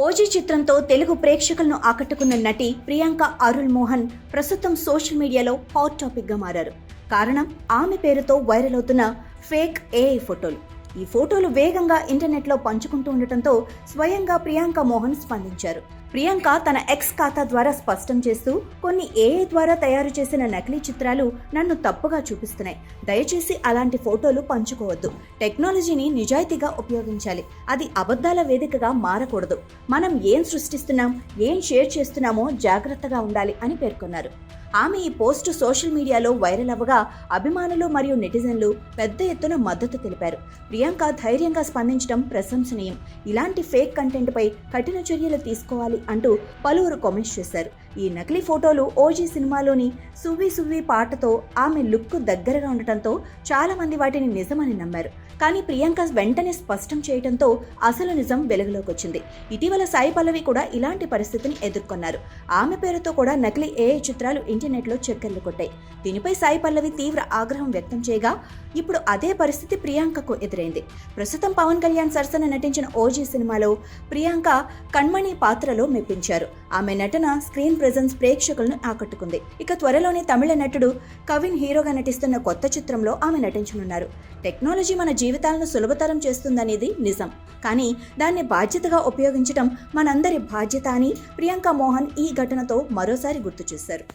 OG చిత్రంతో తెలుగు ప్రేక్షకులను ఆకట్టుకున్న నటి ప్రియాంక అరుళ్ మోహన్ ప్రస్తుతం సోషల్ మీడియాలో హాట్ టాపిక్గా మారారు. కారణం ఆమె పేరుతో వైరల్ అవుతున్న ఫేక్ ఏఐ ఫోటోలు. ఈ ఫోటోలు వేగంగా ఇంటర్నెట్లో పంచుకుంటూ ఉండటంతో స్వయంగా ప్రియాంక మోహన్ స్పందించారు. ప్రియాంక తన ఎక్స్ ఖాతా ద్వారా స్పష్టం చేస్తూ, కొన్ని ఏఐ ద్వారా తయారు చేసిన నకిలీ చిత్రాలు నన్ను తప్పుగా చూపిస్తున్నాయి. దయచేసి అలాంటి ఫోటోలు పంచుకోవద్దు. టెక్నాలజీని నిజాయితీగా ఉపయోగించాలి. అది అబద్ధాల వేదికగా మారకూడదు. మనం ఏం సృష్టిస్తున్నాం, ఏం షేర్ చేస్తున్నామో జాగ్రత్తగా ఉండాలి అని పేర్కొన్నారు. ఆమె ఈ పోస్టు సోషల్ మీడియాలో వైరల్ అవ్వగా అభిమానులు మరియు నెటిజన్లు పెద్ద ఎత్తున మద్దతు తెలిపారు. ప్రియాంక ధైర్యంగా స్పందించడం ప్రశంసనీయం. ఇలాంటి ఫేక్ కంటెంట్పై కఠిన చర్యలు తీసుకోవాలి అంటూ పలువురు కామెంట్స్ చేశారు. ఈ నకిలీ ఫోటోలు ఓజీ సినిమాలోని సువ్వి సువ్వి పాటతో ఆమె లుక్ దగ్గరగా ఉండటంతో చాలా మంది వాటిని నిజమని నమ్మారు. కానీ ప్రియాంక వెంటనే స్పష్టం చేయడంతో అసలు నిజం వెలుగులోకి వచ్చింది. ఇటీవల సాయి పల్లవి కూడా ఇలాంటి పరిస్థితిని ఎదుర్కొన్నారు. ఆమె పేరుతో కూడా నకిలీ ఏఐ చిత్రాలు ఇంటర్నెట్లో చక్కర్లు కొట్టాయి. దీనిపై సాయి పల్లవి తీవ్ర ఆగ్రహం వ్యక్తం చేయగా ఇప్పుడు అదే పరిస్థితి ప్రియాంకకు ఎదురైంది. ప్రస్తుతం పవన్ కళ్యాణ్ సరసన నటించిన ఓజీ సినిమాలో ప్రియాంక కణ్మణి పాత్రలో మెప్పించారు. ఆమె నటన స్క్రీన్ ప్రెజెన్స్ ప్రేక్షకులను ఆకట్టుకుంది. ఇక త్వరలోనే తమిళ నటుడు కవిన్ హీరోగా నటిస్తున్న కొత్త చిత్రంలో ఆమె నటించనున్నారు. టెక్నాలజీ మన జీవితాలను సులభతరం చేస్తుందనేది నిజం, కానీ దాన్ని బాధ్యతగా ఉపయోగించడం మనందరి బాధ్యత అని ప్రియాంక మోహన్ ఈ ఘటనతో మరోసారి గుర్తు చేశారు.